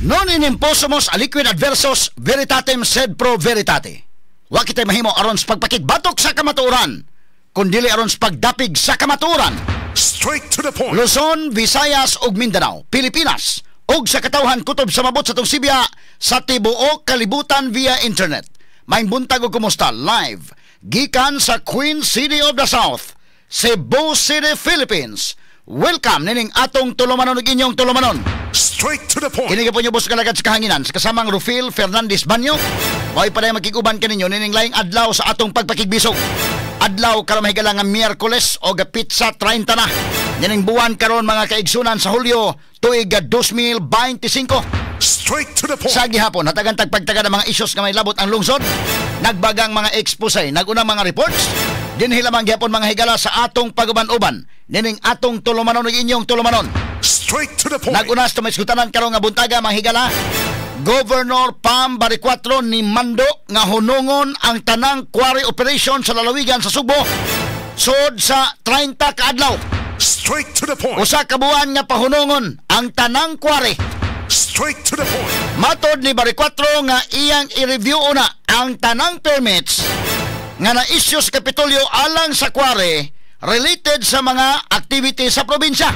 Non inimposumos aliquid adversus veritatem sed pro veritate. Wa kitay mahimo aron sa pagpakigbatok sa kamatuoran, kundili aron sa pagdapig sa kamatuoran. Straight to the point. Luzon, Visayas ug Mindanao, Pilipinas, ug sa katawhan kutob sa mabot sa tong Sibya sa tibuok kalibutan via internet. May buntag ug kumusta live gikan sa Queen City of the South, Cebu City, Philippines. Welcome nining atong tulumanon ug inyong tulumanon. Straight to the point. Kini po nyo boss kalagad sa kahanginan sa kasamang Rufil Fernandez Banyo. Mao pa day magkiguban kaninyo nining laing adlaw sa atong pagpakigbisog. Adlaw karon mahigala nga Miyerkules o pizza 30 na. Nining buwan karon mga kaigsunan sa Hulyo tuig 2025. Straight to the point. Sa gihapon hatagan tagpagtagad ang mga issues nga may labot ang lungsod. Nagbagang mga expose, nagunang mga reports. Dinhi lamang gihapon mga higala sa atong paguban-uban. Nining atong tulumanon ug inyong tulumanon. Straight to the point. Nagunas to may skutanan karon nga buntaga mga higala. Governor Pam Baricuatro ni Mando nga hunungon ang tanang quarry operation sa lalawigan sa Subo sud sa 30 ka adlaw. Straight to the point. Usa ka buwan nga pahunungon ang tanang quarry. Straight to the point. Matod ni Baricuatro nga iyang i-review una ang tanang permits nga na-issue sa Kapitolyo alang sa quarry related sa mga activity sa probinsya.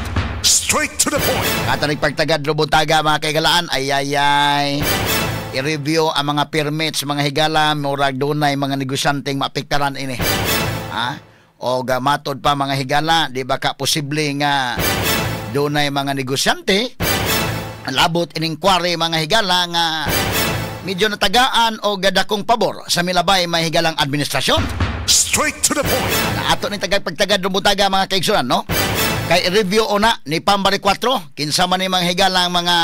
Straight to the point. Katanig pagtagad lubuntaga mga kaigalaan, ay i-review ang mga permits mga higala, murag dunay mga negosyanteng maapektaran ini. Ha? O gamatod pa mga higala, di ba ka posible nga dunay mga negosyante labot ining quarry mga higala nga medyo natagaan o gadakong pabor sa milabay mga higalang administrasyon. Straight to the point. Ato ni tagapagtagad lubuntaga mga kaigsunan, no? Kay review una ni Pam Baricuatro kinsa man ni mga higalang mga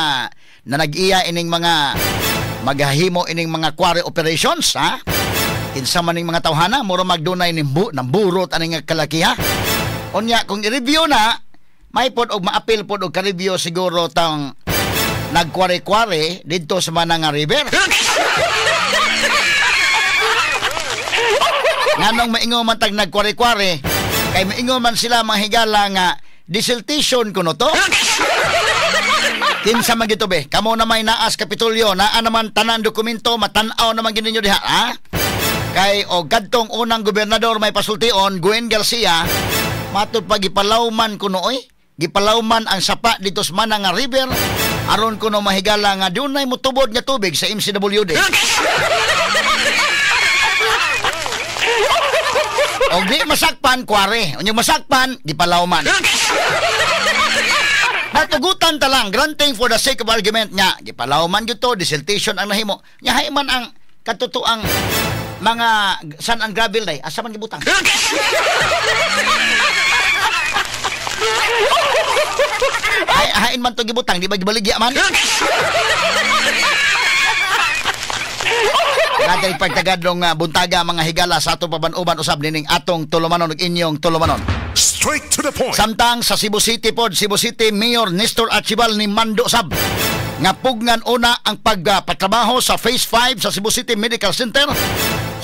na nag-iya ining mga maghahimo ining mga quarry operations, ha? Kinsa man ning mga tawhana mura magdunay ning burot aning kalakiha. Unya kung i-review na may pod og maapil pod og ka-review siguro tang nagkwari-kwari dito sa Mananga River. Nganong maingon man tag nagkwari-kwari kay maingon man sila mga higala nga desiltation kuno to. Kinsa man gito be? Kamo na may naas Kapitolyo, naa naman tanan dokumento, matan-aw naman gininyo diha, ha? Kay o kadtong unang gobernador may pasultion, Gwen Garcia, matud pa gipalawman kuno oy. Gipalawman ang sapa dito sa Mananga River aron kuno mahigala nga dunay motubod nga tubig sa MCWD. Og di masakpan kware, unyong masakpan gipalawman. Natugutan ta lang, granting for the sake of argument nga gipalawman gyud to, desiltation ang nahimo. Nya hay man ang katutuang mga san ang gravel day, asa man gibutang. Hain man to gibutang, di ba gibaligya man? Natay pagtagadlong buntaga mga higala sa atong paban-uban usab nining atong tulumanon ug inyong tulumanon. Straight to the point. Samtang sa Cebu City pod, Cebu City Mayor Nestor Archibald ni Mando sab nga pugnan una ang pagpatrabaho sa Phase 5 sa Cebu City Medical Center.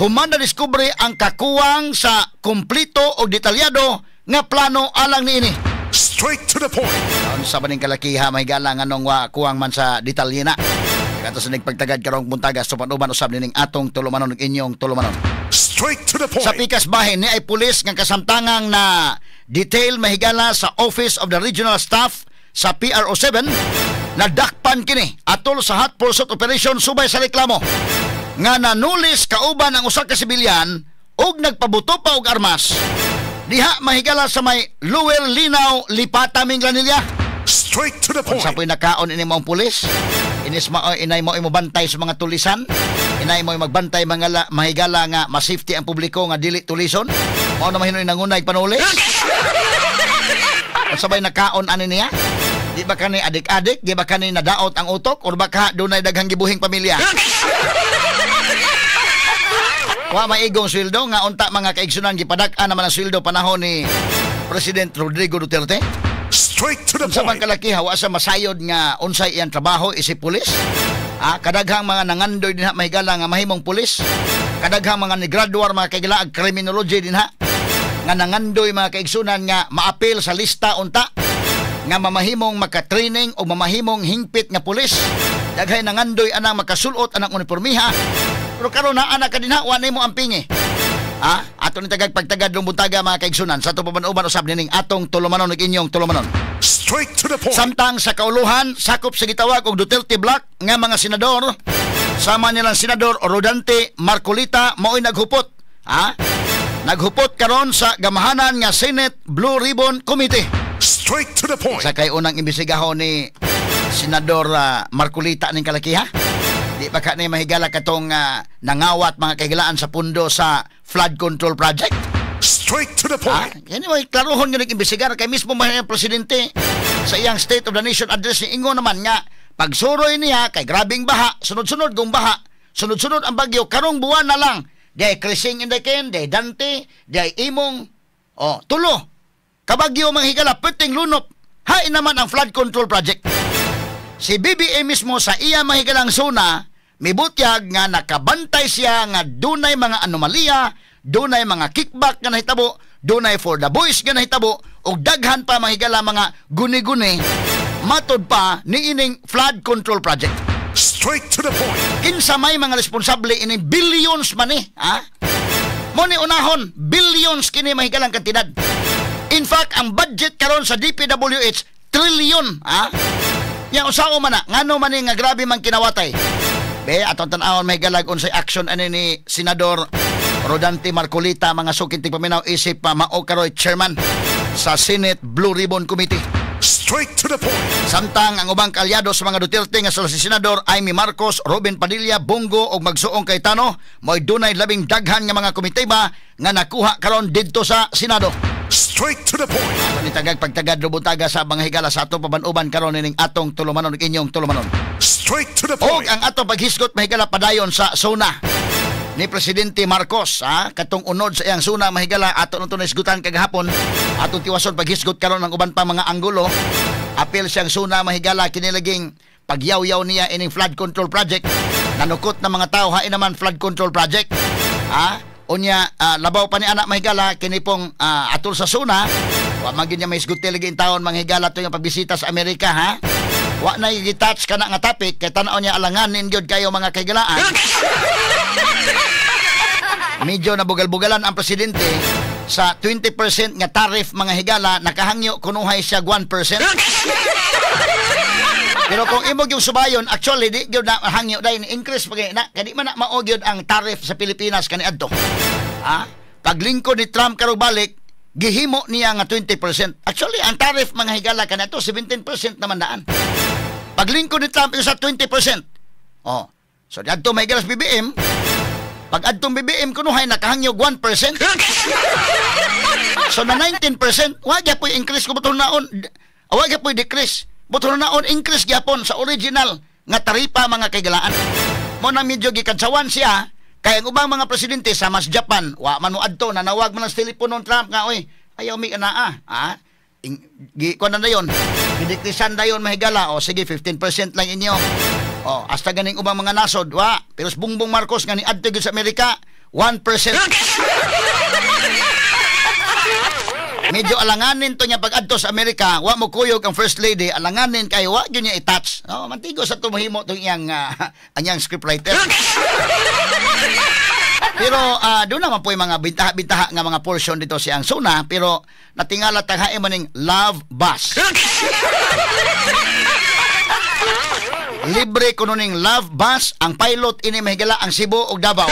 Human na diskubre ang kakuwang sa kumplito o detalyado nga plano alang niini. Straight to the point. Sa baning kalakiha mahigala nga nung kuwang man sa detalye na. Kato sa nagpagtagad karong buntaga sa panuban usab nining atong tulumanon ug inyong tulumanon. Straight to the point. Sa pikas bahin ni ay pulis nga kasamtangang na detail mahigala sa Office of the Regional Staff sa PRO7 nadakpan kini atol sa hot pursuit operation subay sa reklamo nga nanulis kauban ang usa ka sibilyan ug nagpabuto pa og armas diha mahigala sa may Luwel Linaw Lipata Minglanilla. Straight to the point. Sa po'y nakaon ini mong pulis, inay mo bantay sa mga tulisan, inay mo magbantay mga mahigala nga ma-safety ang publiko nga dili tulison. Mao na mahinoy nangunay panulis. Sabay nakaon ani niya. Di ba kani adik-adik, di ba kani nadaot ang utok or baka dunay daghang gibuhing pamilya. Wa maigong sweldo nga unta mga kaigsunan gipadak-an naman ang sweldo panahon ni President Rodrigo Duterte. Straight to the sa point. kalakiha wa sa masayod nga unsay iyang trabaho isip pulis. Kadaghang mga nangandoy dinha mahigala nga mahimong pulis. Kadaghang mga ni-graduate mga kaigala ag criminology dinha nga nangandoy mga kaigsunan nga maapil sa lista unta nga mamahimong makatraining o mamahimong hingpit nga pulis Daghay nangandoy anang makasulot anang unipormiha. Pero karon na anak ka dinha wa nimo ang pingi. Ato ni tagag pagtagad ng buntaga mga kaigsunan sa tupaman-uban usab nining atong tulumanon ug inyong tulumanon. Straight to the point. Samtang sa kauluhan sakop sa gitawag og Duterte Block nga mga senador, sama nilang senador Rodante Marcolita mao'y naghupot. Naghupot karon sa gamahanan nga Senate Blue Ribbon Committee. Straight to the point. Sa kay unang imbestigahon ni Senador Marcolita ning kalakiha. Di pa ka ni mahigala katong nangawat mga kahigalaan sa pundo sa flood control project. Straight to the point. Yan yung klarohon nga nag-imbestigar kay mismo mahal presidente sa iyang State of the Nation address ni ingo naman nga pagsuroy niya kay grabing baha, sunod-sunod kung baha, sunod-sunod ang bagyo, karong buwan na lang. Day Crising in the Ken, day Dante, day Imong, tulo. Kabagyo mga higala, puting lunop. Hain naman ang flood control project. Si BBM mismo sa iya mahigalang zona, mibutyag nga nakabantay siya nga dunay mga anomalya, dunay mga kickback nga nahitabo, dunay for the boys nga nahitabo, ug daghan pa mahigala mga guni-guni, matod pa ni ining flood control project. Straight to the point. Kinsa may mga responsable ining billions man mo ni unahon, billions kini mahigalang kantidad. In fact, ang budget karon sa DPWH, trillion, yang usao man na, ngano man nga grabe man kinawatay. Atong tan-awon may galag unsay action ani ni Senador Rodante Marcolita mga sukinting paminaw isip pa mao karoy chairman sa Senate Blue Ribbon Committee. Straight to the point. Samtang ang ubang kaalyado sa mga Duterte nga sila si Senador Amy Marcos, Robin Padilla, Bongo ug Magsuong Cayetano mo'y dunay labing daghan nga mga komiteba nga nakuha karon didto sa Senado. Straight to the point. Ato ni tagag pagtagad rubuntaga sa mga higala sa atong paban-uban karon ning atong tulumanon ug inyong tulumanon. Straight to the Og point. ang atong paghisgot mahigala padayon sa zona ni Presidente Marcos, katong unod sa iyang suna mahigala ato nito naisgutan kagahapon, atong tiwason paghisgot karon ng uban pa mga anggulo. Apil siyang suna mahigala kinilaging pagyaw-yaw niya ining flood control project. Nanukot na mga tao hain naman flood control project. Unya labaw pa ni anak mahigala kini pong atol sa suna. Wa magin niya maisgot tilaging taon manghigala to yung pagbisita sa Amerika Wa na i-touch ka na nga topic kay tanaw niya alanganin gyud kayo mga kahigalaan. Medyo nabugal-bugalan ang presidente sa 20% nga tariff mga higala, nakahangyo kunuhay siya 1%. Pero kung imog yung subayon, actually di gyud na hangyo dahil increase pag na kadi man na mao gyud ang tariff sa Pilipinas kaniadto. Paglingkod ni Trump karong balik, gihimo niya nga 20%. Actually ang tariff mga higala kanato 17% naman daan. Paglingkod ni Trump sa 20%. So diadto may galas BBM, pag adtong BBM kunuhay nakahangyo 1%. So na 19%, wa gyud po increase ko buton naon. Wa gyud po decrease. Buton naon increase gyapon sa original nga taripa mga kaigalaan. Mo na medyo gikadsawan siya kay ang ubang mga presidente sa mas Japan, wa man mo adto nanawag man sa telepono Trump nga oy, ayaw mi anaa. Kuan na yon. Gidikrisan dayon mahigala sige 15% lang inyo. Hasta ganing ubang mga nasod, wa. Pero Bongbong Marcos nga ni adto gyud sa Amerika, 1%. Medyo alanganin to niya pag adto sa Amerika, wa mo kuyog ang first lady, alanganin kay wa gyud niya i-touch. Mantigo sa tumahimo tong iyang anyang scriptwriter. Pero doon naman po yung mga bintaha-bintaha nga mga portion dito siyang suna, pero natingala taghae maning love bus. Libre kuno ning love bus, ang pilot ini mahigala ang Cebu ug Davao.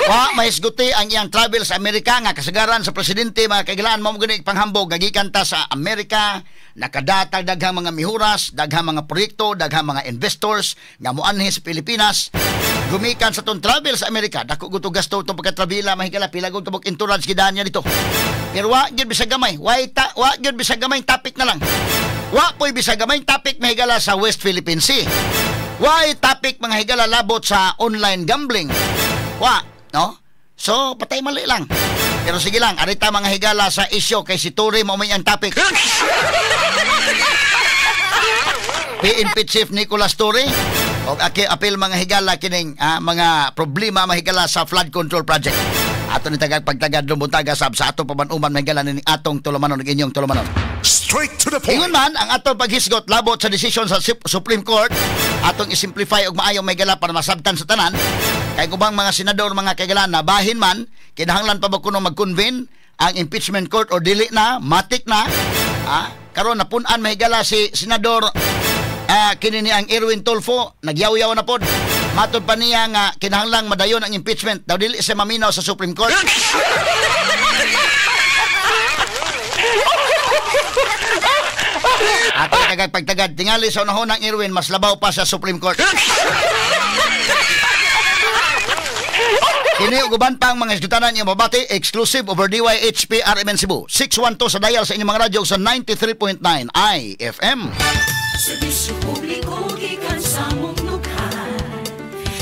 Wa mahisguti ang iyang travel sa Amerika nga kasagaran sa presidente mga kaigalaan mo gani panghambog gagikan ta sa Amerika, nakadatag daghang mga mihuras, daghang mga proyekto, daghang mga investors nga moanhi sa Pilipinas. Gumikan sa ton travel sa Amerika, dako guto gasto tong pagka-travela mahigala pila gud tubok entourage gidaan niya dito. Pero wa gyud bisag gamay, wa gyud bisag gamay topic na lang. Wa poy bisag gamay topic mahigala sa West Philippine Sea. Wa topic mga higala labot sa online gambling. Wa no? So, patay mali lang. Pero sige lang, arita mga higala sa isyo kay si Turi mo may ang topic. PNP Chief Nicolas Turi o apil mga higala kining mga problema mahigala sa flood control project. Ato ni tagag pagtagad lumutaga sa ato pamanuman mahigalan ning atong tulumanon ug inyong tulumanon. Straight to the point. Ingon man ang atong paghisgot labot sa desisyon sa Supreme Court, atong isimplify og maayo maygala para masabtan sa tanan. Kay kubang mga senador mga kaigalan na bahin man, kinahanglan pa ba kuno mag-convene ang impeachment court o dili na, matik na. Karon napun-an mahigala si senador kini ni ang Erwin Tulfo, nagyaw-yaw na pod. Matod pa niya nga kinahanglang madayon ang impeachment daw dili sa maminaw sa Supreme Court. At pagtagad tingali sa unahon ng Erwin mas labaw pa sa Supreme Court. Kini uguban pa ang mga isdutanan niyo mabati exclusive over DYHP RMN Cebu 612 sa dial sa inyong mga radyo sa 93.9 IFM. Serbisyo publiko gikan sa mong lukhan,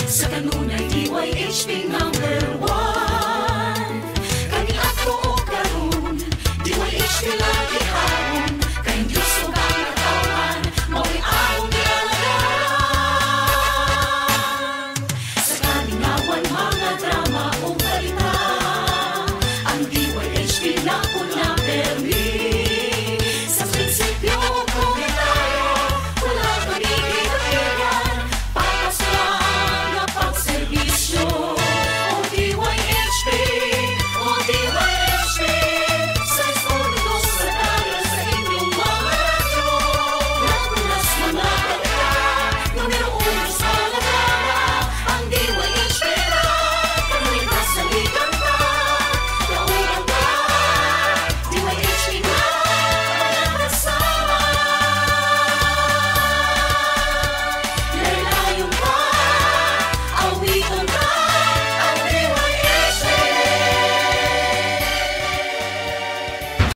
sa kanunay DYHP #1.